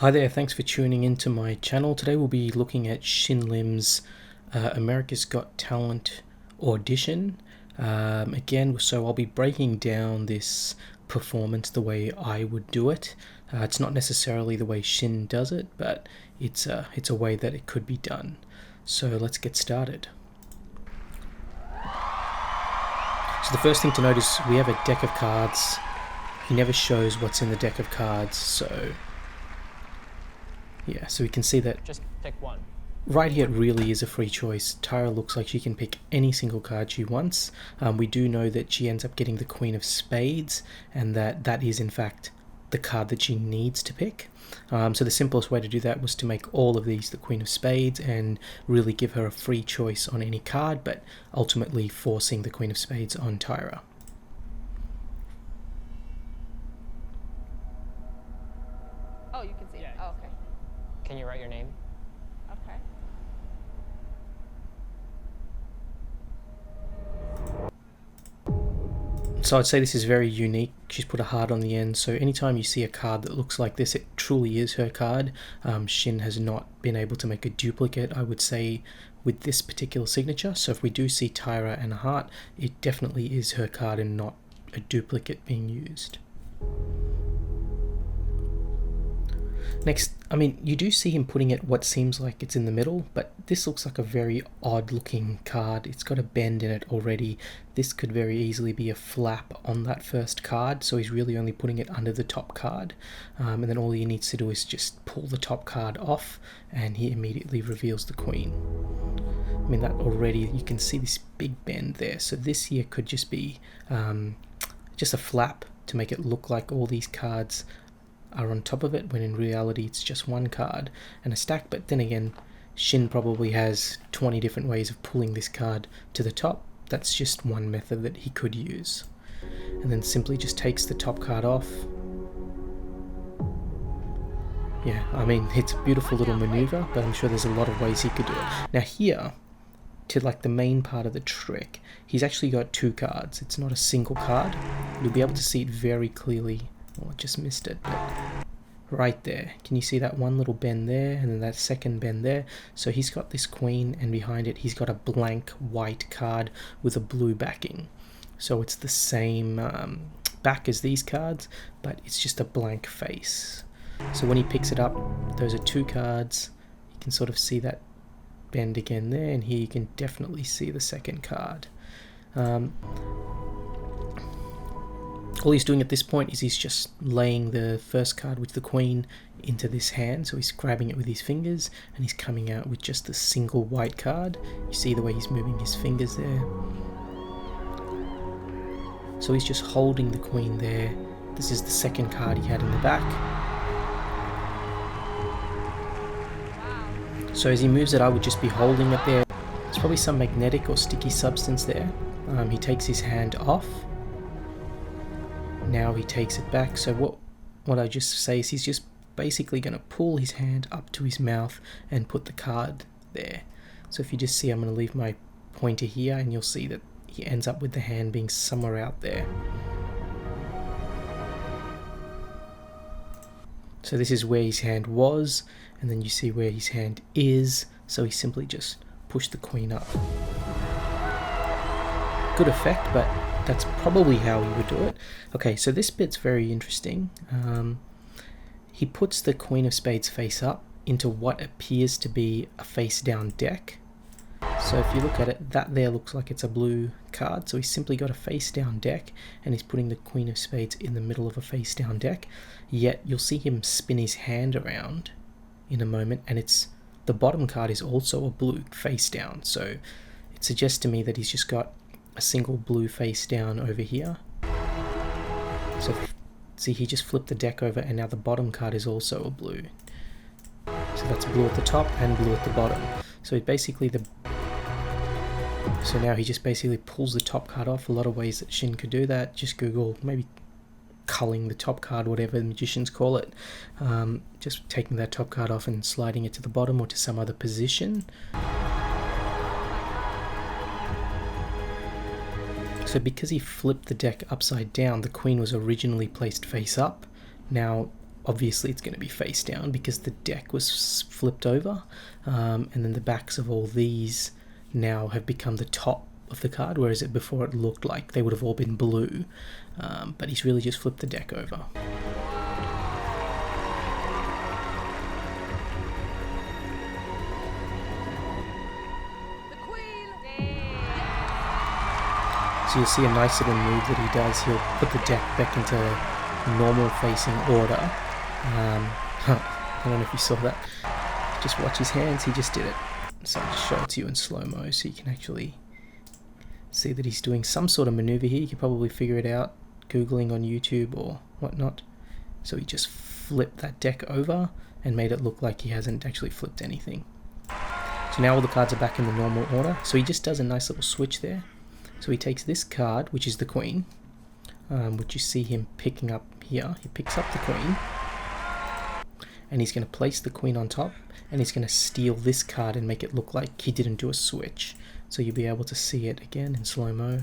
Hi there, thanks for tuning into my channel. Today we'll be looking at Shin Lim's America's Got Talent audition. So I'll be breaking down this performance the way I would do it. It's not necessarily the way Shin does it, but it's a way that it could be done. So let's get started. So the first thing to note is we have a deck of cards. He never shows what's in the deck of cards, so yeah, so we can see that just pick one. Right here it really is a free choice. Tyra looks like she can pick any single card she wants. We do know that she ends up getting the Queen of Spades, and that is in fact the card that she needs to pick. So the simplest way to do that was to make all of these the Queen of Spades and really give her a free choice on any card, but ultimately forcing the Queen of Spades on Tyra. Oh, you can see it. Oh, okay. Can you write your name? Okay. So I'd say this is very unique. She's put a heart on the end, so anytime you see a card that looks like this, it truly is her card. Shin has not been able to make a duplicate, I would say, with this particular signature. So if we do see Tyra and a heart, it definitely is her card and not a duplicate being used. Next, you do see him putting it what seems like it's in the middle, but this looks like a very odd looking card. It's got a bend in it already. This could very easily be a flap on that first card, so he's really only putting it under the top card. And then all he needs to do is just pull the top card off, and he immediately reveals the Queen. That already, you can see this big bend there. So this here could just be just a flap to make it look like all these cards are on top of it, when in reality it's just one card and a stack. But then again, Shin probably has 20 different ways of pulling this card to the top. That's just one method that he could use. And then simply just takes the top card off. Yeah, it's a beautiful little maneuver, but I'm sure there's a lot of ways he could do it. Now here, to like the main part of the trick, he's actually got two cards. It's not a single card. You'll be able to see it very clearly. Well, I just missed it, but right there. Can you see that one little bend there, and then that second bend there? So he's got this Queen, and behind it he's got a blank white card with a blue backing. So it's the same back as these cards, but it's just a blank face. So when he picks it up, those are two cards. You can sort of see that bend again there, and here you can definitely see the second card. All he's doing at this point is he's just laying the first card with the Queen into this hand. So he's grabbing it with his fingers and he's coming out with just a single white card. You see the way he's moving his fingers there. So he's just holding the Queen there. This is the second card he had in the back. So as he moves it, I would just be holding it there. There's probably some magnetic or sticky substance there. He takes his hand off. Now he takes it back. So what I just say is he's just basically going to pull his hand up to his mouth and put the card there. So if you just see, I'm going to leave my pointer here, and you'll see that he ends up with the hand being somewhere out there. So this is where his hand was, and then you see where his hand is. So he simply just pushed the Queen up. Good effect, but that's probably how he would do it. Okay, so this bit's very interesting. He puts the Queen of Spades face up into what appears to be a face down deck. So if you look at it, that there looks like it's a blue card. So he's simply got a face down deck, and he's putting the Queen of Spades in the middle of a face down deck. Yet you'll see him spin his hand around in a moment, and the bottom card is also a blue face down. So it suggests to me that he's just got a single blue face down over here. So see, he just flipped the deck over, and now the bottom card is also a blue. So that's blue at the top and blue at the bottom. So so now he just basically pulls the top card off. A lot of ways that Shin could do that. Just Google maybe culling the top card, whatever the magicians call it. Just taking that top card off and sliding it to the bottom or to some other position. So because he flipped the deck upside down, the Queen was originally placed face up. Now obviously it's going to be face down because the deck was flipped over, and then the backs of all these now have become the top of the card, whereas before it looked like they would have all been blue, but he's really just flipped the deck over. So you'll see a nice little move that he does. He'll put the deck back into normal facing order. I don't know if you saw that. Just watch his hands, he just did it. So I'll just show it to you in slow-mo so you can actually see that he's doing some sort of maneuver here. You can probably figure it out Googling on YouTube or whatnot. So he just flipped that deck over and made it look like he hasn't actually flipped anything. So now all the cards are back in the normal order. So he just does a nice little switch there. So he takes this card, which is the Queen, which you see him picking up here. He picks up the Queen, and he's going to place the Queen on top, and he's going to steal this card and make it look like he didn't do a switch. So you'll be able to see it again in slow-mo.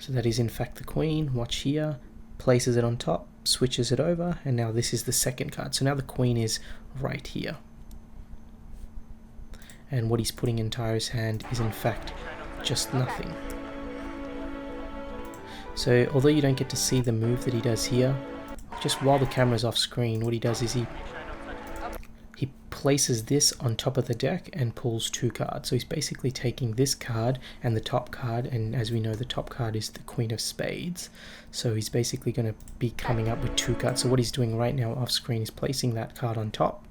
So that is in fact the Queen. Watch here. Places it on top, switches it over, and now this is the second card. So now the Queen is right here. And what he's putting in Tyro's hand is in fact just nothing. So although you don't get to see the move that he does here, just while the camera's off screen, what he does is he places this on top of the deck and pulls two cards. So he's basically taking this card and the top card, and as we know the top card is the Queen of Spades. So he's basically going to be coming up with two cards. So what he's doing right now off screen is placing that card on top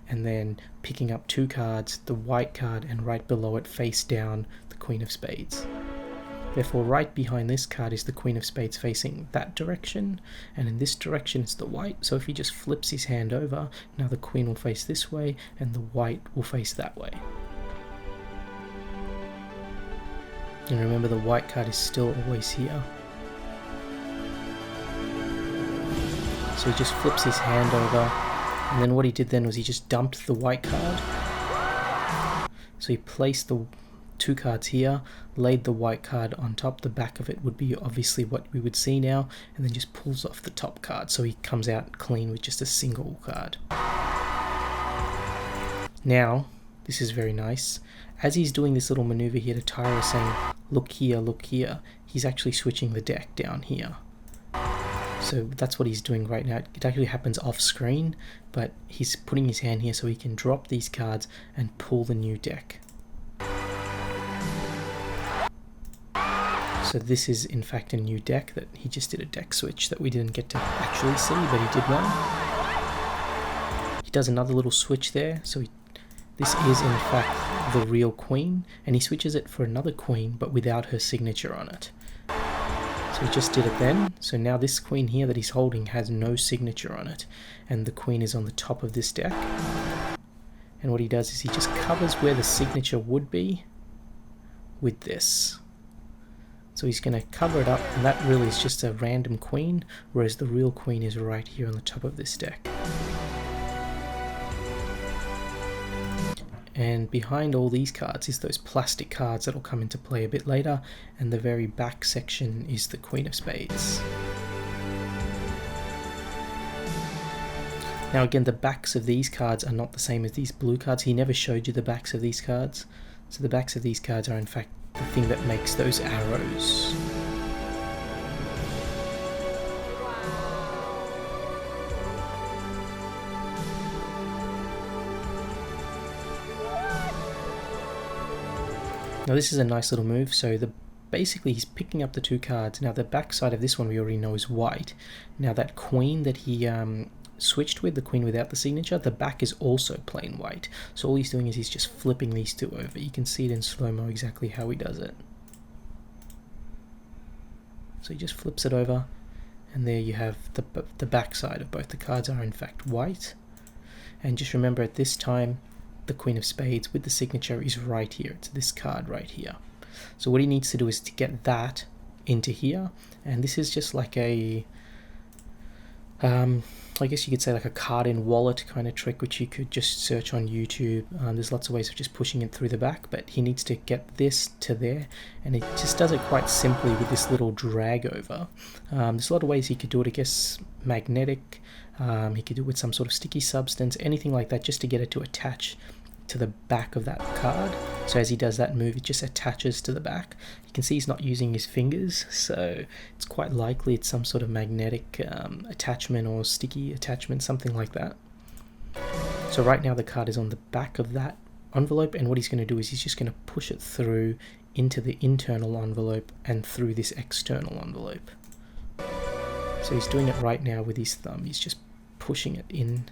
and then picking up two cards, the white card, and right below it face down the Queen of Spades. Therefore right behind this card is the Queen of Spades facing that direction, and in this direction it's the white. So if he just flips his hand over, now the Queen will face this way and the white will face that way. And remember, the white card is still always here. So he just flips his hand over, and then what he did then was he just dumped the white card. So he placed the two cards here, laid the white card on top. The back of it would be obviously what we would see now, and then just pulls off the top card. So he comes out clean with just a single card. Now, this is very nice. As he's doing this little maneuver here to Tyro saying, look here, he's actually switching the deck down here. So that's what he's doing right now. It actually happens off screen, but he's putting his hand here so he can drop these cards and pull the new deck. So this is in fact a new deck that he just did a deck switch that we didn't get to actually see, but he did one. He does another little switch there, so this is in fact the real Queen, and he switches it for another Queen but without her signature on it. So he just did it then. So now this Queen here that he's holding has no signature on it, and the Queen is on the top of this deck. And what he does is he just covers where the signature would be with this. So he's going to cover it up, and that really is just a random Queen, whereas the real Queen is right here on the top of this deck. And behind all these cards is those plastic cards that will come into play a bit later, and the very back section is the Queen of Spades. Now again, the backs of these cards are not the same as these blue cards. He never showed you the backs of these cards. So the backs of these cards are in fact the thing that makes those arrows. Now this is a nice little move. So basically he's picking up the two cards. Now the back side of this one we already know is white. Now that Queen that he switched with, the Queen without the signature, the back is also plain white. So all he's doing is he's just flipping these two over. You can see it in slow-mo exactly how he does it. So he just flips it over, and there you have the back side of both the cards are in fact white. And just remember, at this time the Queen of Spades with the signature is right here. It's this card right here. So what he needs to do is to get that into here, and this is just like a I guess you could say like a card in wallet kind of trick, which you could just search on YouTube. There's lots of ways of just pushing it through the back, but he needs to get this to there, and it just does it quite simply with this little drag over. There's a lot of ways he could do it, I guess magnetic, he could do it with some sort of sticky substance, anything like that, just to get it to attach to the back of that card. So as he does that move, it just attaches to the back. You can see he's not using his fingers, so it's quite likely it's some sort of magnetic attachment or sticky attachment, something like that. So right now the card is on the back of that envelope, and what he's going to do is he's just going to push it through into the internal envelope and through this external envelope. So he's doing it right now with his thumb. He's just pushing it in.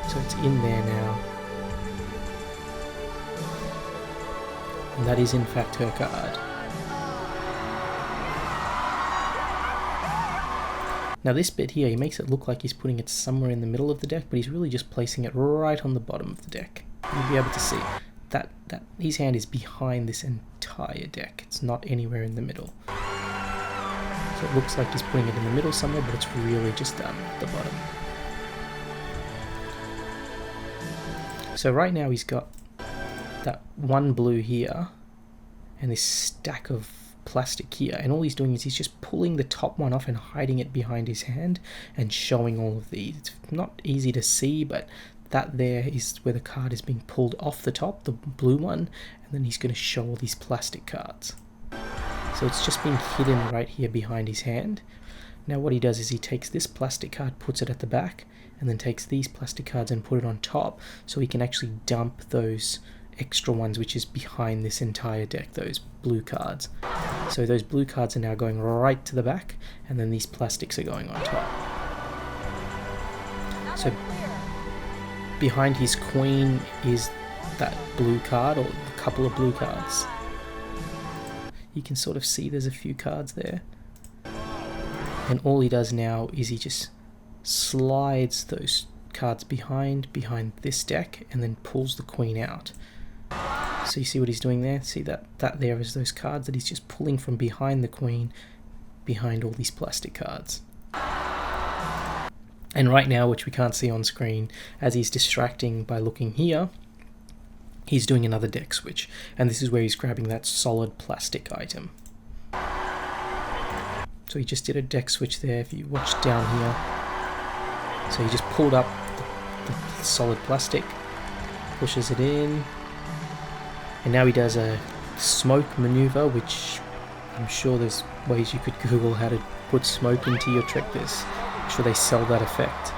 So it's in there now. And that is in fact her card. Now this bit here, he makes it look like he's putting it somewhere in the middle of the deck, but he's really just placing it right on the bottom of the deck. You'll be able to see that his hand is behind this entire deck. It's not anywhere in the middle. So it looks like he's putting it in the middle somewhere, but it's really just down at the bottom. So right now he's got that one blue here and this stack of plastic here, and all he's doing is he's just pulling the top one off and hiding it behind his hand and showing all of these. It's not easy to see, but that there is where the card is being pulled off the top, the blue one, and then he's going to show all these plastic cards. So it's just being hidden right here behind his hand. Now what he does is he takes this plastic card, puts it at the back, and then takes these plastic cards and put it on top, so he can actually dump those extra ones which is behind this entire deck, those blue cards. So those blue cards are now going right to the back, and then these plastics are going on top. So behind his queen is that blue card, or a couple of blue cards. You can sort of see there's a few cards there. And all he does now is he just slides those cards behind this deck and then pulls the queen out. So you see what he's doing there? See that there is those cards that he's just pulling from behind the queen, behind all these plastic cards. And right now, which we can't see on screen, as he's distracting by looking here, he's doing another deck switch, and this is where he's grabbing that solid plastic item. So he just did a deck switch there, if you watch down here. So he just pulled up the solid plastic, pushes it in, and now he does a smoke maneuver, which I'm sure there's ways you could Google how to put smoke into your trick. I'm sure they sell that effect.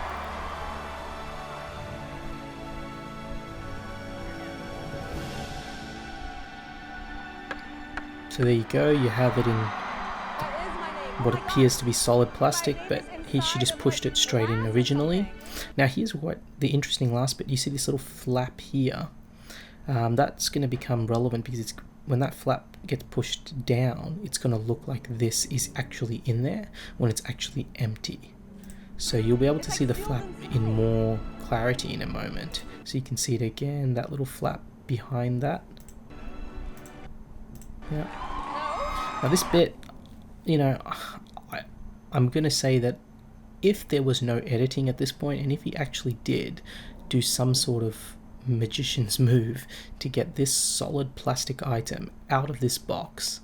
So there you go, you have it in what appears to be solid plastic, but she just pushed it straight in originally. Now here's what the interesting last bit, you see this little flap here. That's going to become relevant because when that flap gets pushed down, it's going to look like this is actually in there when it's actually empty. So you'll be able to see the flap in more clarity in a moment. So you can see it again, that little flap behind that. Yeah. Now this bit, you know, I'm going to say that if there was no editing at this point, and if he actually did do some sort of magician's move to get this solid plastic item out of this box,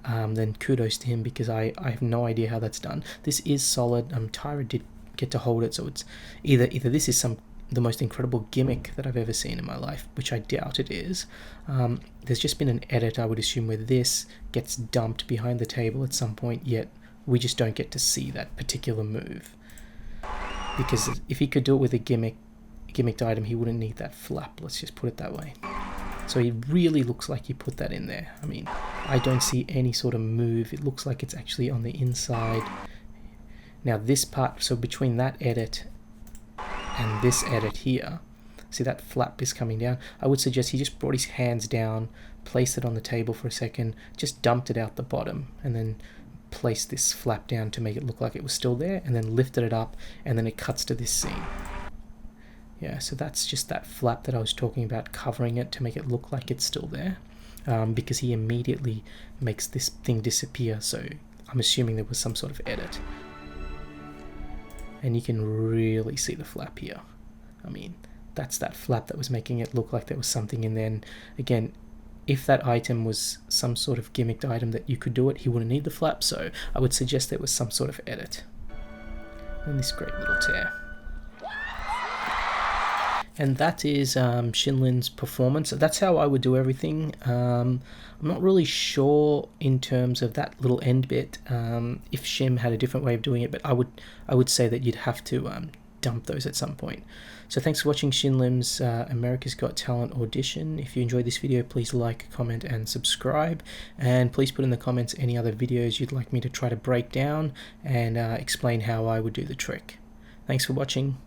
then kudos to him, because I have no idea how that's done. This is solid. Tyra did get to hold it, so it's either this is the most incredible gimmick that I've ever seen in my life, which I doubt it is. There's just been an edit, I would assume, where this gets dumped behind the table at some point, yet we just don't get to see that particular move. Because if he could do it with a gimmicked item, he wouldn't need that flap, let's just put it that way. So it really looks like he put that in there. I mean, I don't see any sort of move. It looks like it's actually on the inside. Now this part, so between that edit and this edit here, see that flap is coming down. I would suggest he just brought his hands down, placed it on the table for a second, just dumped it out the bottom, and then placed this flap down to make it look like it was still there, and then lifted it up, and then it cuts to this scene. Yeah, so that's just that flap that I was talking about, covering it to make it look like it's still there, because he immediately makes this thing disappear, so I'm assuming there was some sort of edit. and you can really see the flap here. I mean, that's that flap that was making it look like there was something in there. And again, if that item was some sort of gimmicked item that you could do it, he wouldn't need the flap, so I would suggest there was some sort of edit. And this great little tear. And that is Shin Lim's performance. That's how I would do everything. I'm not really sure in terms of that little end bit if Shim had a different way of doing it, but I would say that you'd have to dump those at some point. So thanks for watching Shin Lim's America's Got Talent audition. If you enjoyed this video, please like, comment and subscribe, and please put in the comments any other videos you'd like me to try to break down and explain how I would do the trick. Thanks for watching.